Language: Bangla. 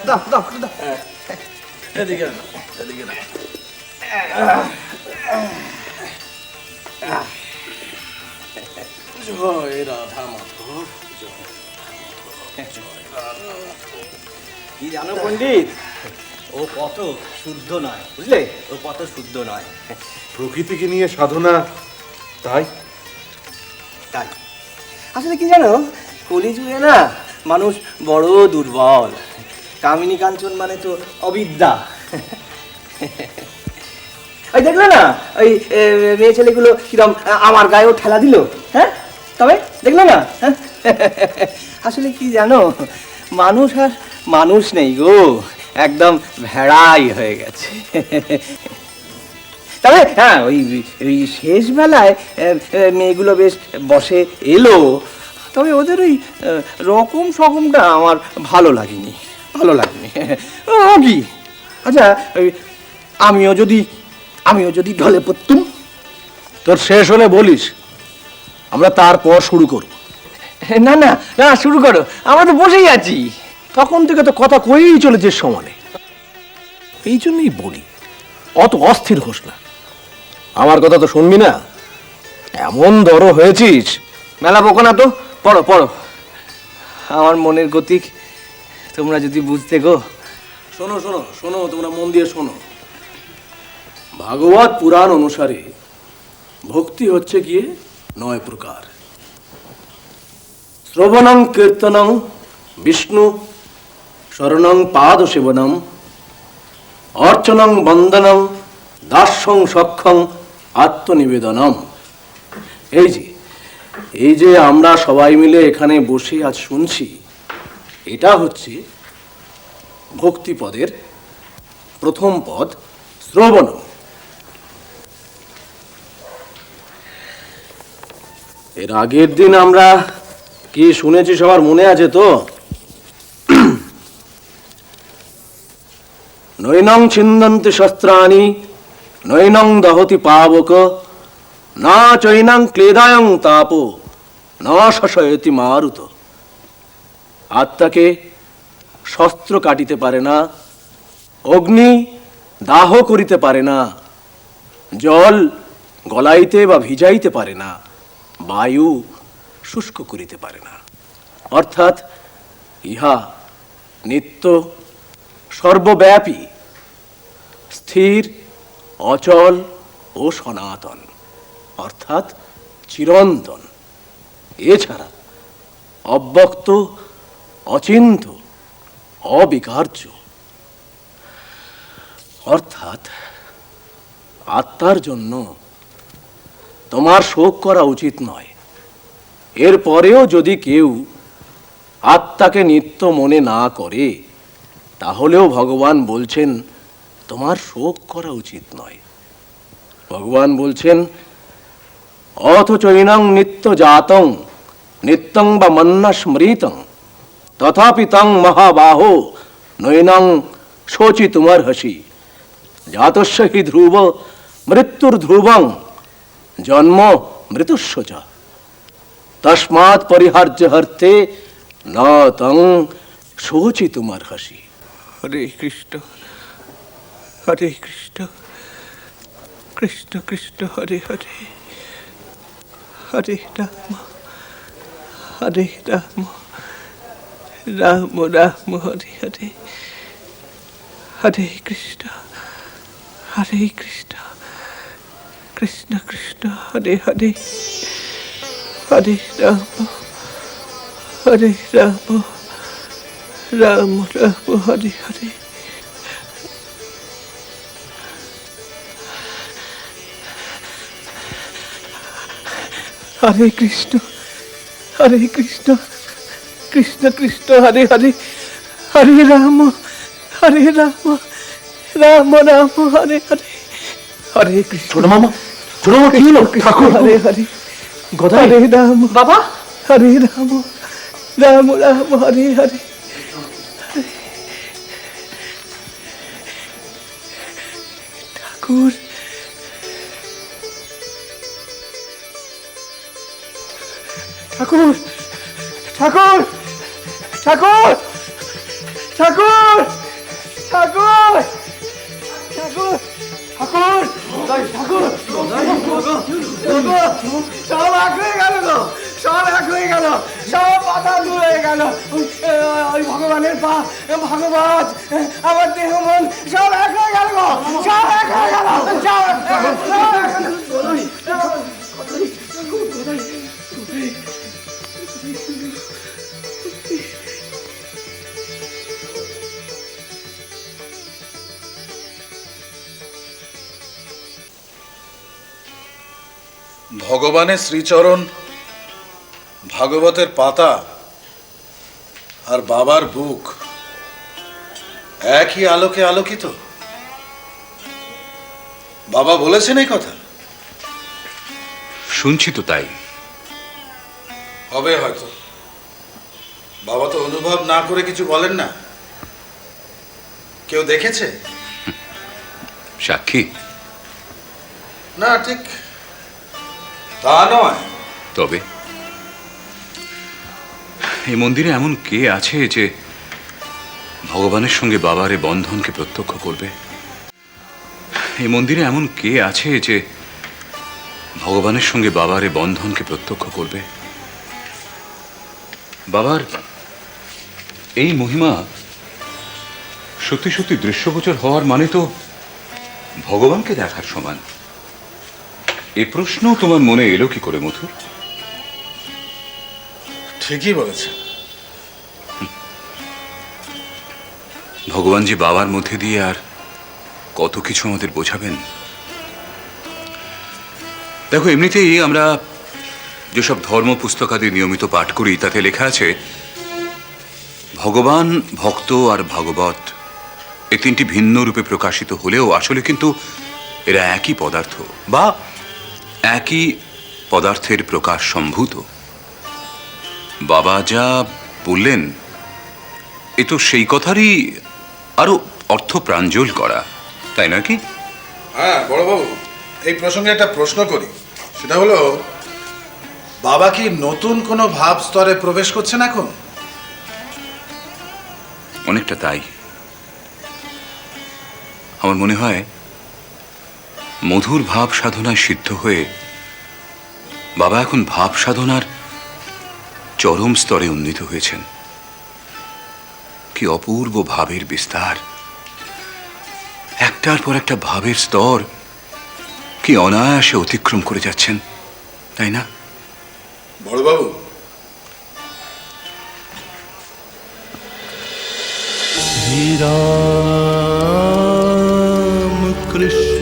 দাও দাও দাও। এদিকে না, এদিকে না। জয় রাধা মাধব, কি জানো পণ্ডিত, ও কত শুদ্ধ নয়, বুঝলে? ও কত শুদ্ধ নয়। প্রকৃতিকে নিয়ে সাধনা, তাই তাই আসলে কি জানো, কলিযুগে না মানুষ বড় দুর্বল। কামিনী কাঞ্চন মানে তো অবিদ্যা। ওই দেখলে না ওই মেয়ে ছেলেগুলো কিরম আমার গায়েও ঠেলা দিল, হ্যাঁ? তবে দেখলে না, আসলে কি জানো, মানুষ আর মানুষ নেই গো, একদম ভেড়াই হয়ে গেছে। তবে হ্যাঁ, ওই শেষ বেলায় মেয়েগুলো বেশ বসে এলো, তবে ওদের ওই রকম সকমটা আমার ভালো লাগেনি। ও কি আচ্ছা, ওই আমিও যদি ঢলে পড়তুম। তোর শেষ হলে বলিস, আমরা তারপর শুরু করব। না না না, শুরু করো, আমরা তো বসেই আছি। তখন থেকে তো কথা কয়েই চলেছে সমানে, এই জন্যই বলি অত অস্থির হোস না। আমার কথা তো শুনবি না, এমন দড় হয়েছিস। মেলা বকো না তো, পড়ো পড়ো। আমার মনের গতিক তোমরা যদি বুঝতে গো। শোনো শোনো শোনো, তোমরা মন দিয়ে শোনো। ভাগবত পুরাণ অনুসারে ভক্তি হচ্ছে গিয়ে 9 প্রকার। শ্রবণং কীর্তনং বিষ্ণু শরণং পাদ সেবনম অর্চনং বন্দনং দাস্যং সক্ষং আত্মনিবেদনম। এই যে আমরা সবাই মিলে এখানে বসে আজ শুনছি, এটা হচ্ছে ভক্তিপদের প্রথম পদ, শ্রবণ। এর আগের দিন আমরা কি শুনেছি সবার মনে আছে তো? নৈনং ছিন্দন্তি শস্ত্রাণি নৈনং দহতি পাবক না চৈনং ক্লেদায়ং তাপ না শশয়তি মারুত। আত্মাকে শস্ত্র কাটিতে পারে না, অগ্নি দাহ করিতে পারে না, জল গলাইতে বা ভিজাইতে পারে না, বায়ু শুষ্ক করিতে পারে না। অর্থাৎ ইহা নিত্য, সর্বব্যাপী, স্থির, অচল ও সনাতন, অর্থাৎ চিরন্তন। এছাড়া অব্যক্ত, অচিন্ত, অবিকার্য। অর্থাৎ আত্মার জন্য তোমার শোক করা উচিত নয়। এরপরেও যদি কেউ আত্মাকে নিত্য মনে না করে, তাহলেও ভগবান বলছেন তোমার শোক করা উচিত নয়। ভগবান বলছেন অথচৈনং নিত্য জাতং নিত্যং বা মন্না স্মৃতং তথাপি তং মহাবাহো নৈনং শোচিতুমর্হসি জাতস্য হি ধ্রুব মৃত্যুর ধ্রুবং জন্ম মৃত্যুস্য চ তস্মাৎ পরিহার্য হর্তে ন তং শোচিতুমর্হসি। হরে কৃষ্ণ হরে কৃষ্ণ কৃষ্ণ কৃষ্ণ হরে হরে, হরে রাম হরে রাম রাম রাম হরে হরে, হরে কৃষ্ণ কৃষ্ণ কৃষ্ণ হরে হরে, হরে রাম রাম রাম হরে হরে। হরে কৃষ্ণ কৃষ্ণ কৃষ্ণ হরে হরে, হরে রাম রাম রাম হরে হরে, হরে কৃষ্ণ। ছোট মামা কি হলো? ঠাকুর হরে হরে, গদাই হরে রাম বাবা, হরে রাম রাম রাম হরে হরে। ঠাকুর ঠাকুর ঠাকুর ঠাকুর ঠাকুর সব এক হয়ে গেল গো, সব এক হয়ে গেল, সব পাতা দূর হয়ে গেল। ওই ভগবানের পা, ভগবান, আমার দেহ মন সব এক হয়ে গেল গো, সব এক হয়ে গেল, সব ভগবানের শ্রীচরণ, ভাগবতের পাতা আর বাবার বুক একই আলোকে আলোকিত। বাবা বলেছেন এই কথা? শুনছি তো তাই। হবে হয়তো। বাবা তো অনুভব না করে কিছু বলেন না। কেউ দেখেছে? সাক্ষী? না, ঠিক তা নয়। তবে এই মন্দিরে এমন কে আছে যে ভগবানের সঙ্গে বাবার এই বন্ধনকে প্রত্যক্ষ করবে? এই মন্দিরে এমন কে আছে যে ভগবানের সঙ্গে বাবার এই বন্ধনকে প্রত্যক্ষ করবে? বাবার এই মহিমা সত্যি সত্যি দৃশ্যগোচর হওয়ার মানে তো ভগবানকে দেখার সমান। এ প্রশ্ন তোমার মনে এলো কি করে মথুর? ঠিকই বলেছে। ভগবান যে বাবার মধ্যে দিয়ে আর কত কিছু আমাদের বোঝাবেন। দেখো, এমনিতেই আমরা যেসব ধর্ম পুস্তকাদি নিয়মিত পাঠ করি তাতে লেখা আছে ভগবান, ভক্ত আর ভাগবত এই তিনটি ভিন্ন রূপে প্রকাশিত হলেও আসলে কিন্তু এরা একই পদার্থ বা একই পদার্থের প্রকাশ সম্ভূত। বাবা যা বললেন এ তো সেই কথারই আরো অর্থ প্রাঞ্জল করা, তাই নয় কি? হ্যাঁ বড়বাবু, এই প্রসঙ্গে একটা প্রশ্ন করি। সেটা হলো, বাবা কি নতুন কোনো ভাব স্তরে প্রবেশ করছেন এখন? অনেকটা তাই। আমার মনে হয় মধুর ভাব সাধনায় সিদ্ধ হয়ে বাবা এখন ভাব সাধনার চরম স্তরে উন্নীত হয়েছেন। কি অপূর্ব ভাবের বিস্তার! একটার পর একটা ভাবের স্তর কি অনায়াসে অতিক্রম করে যাচ্ছেন, তাই না? বড়বাবু, श्री राम कृष्ण